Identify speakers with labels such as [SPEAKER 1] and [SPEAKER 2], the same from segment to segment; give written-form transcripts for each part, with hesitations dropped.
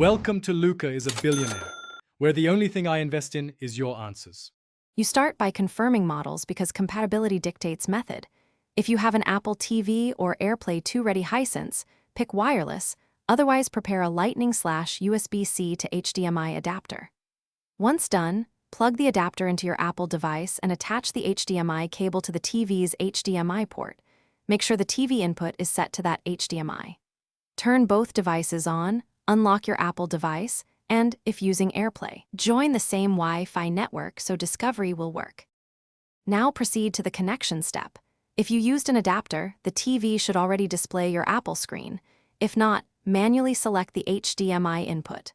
[SPEAKER 1] Welcome to Luca is a Billionaire, where the only thing I invest in is your answers.
[SPEAKER 2] You start by confirming models because compatibility dictates method. If you have an Apple TV or AirPlay 2 ready Hisense, pick wireless, otherwise prepare a Lightning/USB-C to HDMI adapter. Once done, plug the adapter into your Apple device and attach the HDMI cable to the TV's HDMI port. Make sure the TV input is set to that HDMI. Turn both devices on, unlock your Apple device, and, if using AirPlay, join the same Wi-Fi network so discovery will work. Now proceed to the connection step. If you used an adapter, the TV should already display your Apple screen. If not, manually select the HDMI input.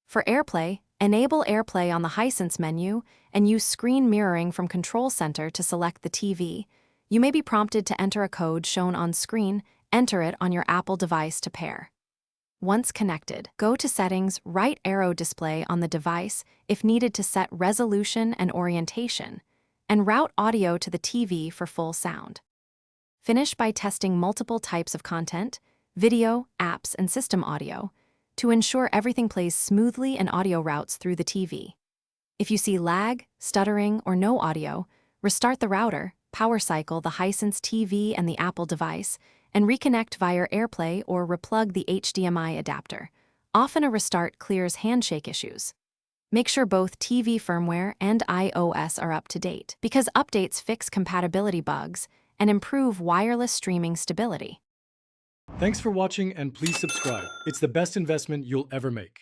[SPEAKER 2] For AirPlay, enable AirPlay on the Hisense menu and use screen mirroring from Control Center to select the TV. You may be prompted to enter a code shown on screen. Enter it on your Apple device to pair. Once connected, go to Settings, right arrow display on the device if needed to set resolution and orientation, and route audio to the TV for full sound. Finish by testing multiple types of content, video, apps, and system audio, to ensure everything plays smoothly and audio routes through the TV. If you see lag, stuttering, or no audio, restart the router, power cycle the Hisense TV and the Apple device, and reconnect via AirPlay or replug the HDMI adapter. Often a restart clears handshake issues. Make sure both TV firmware and iOS are up to date, because updates fix compatibility bugs and improve wireless streaming stability.
[SPEAKER 1] Thanks for watching and please subscribe. It's the best investment you'll ever make.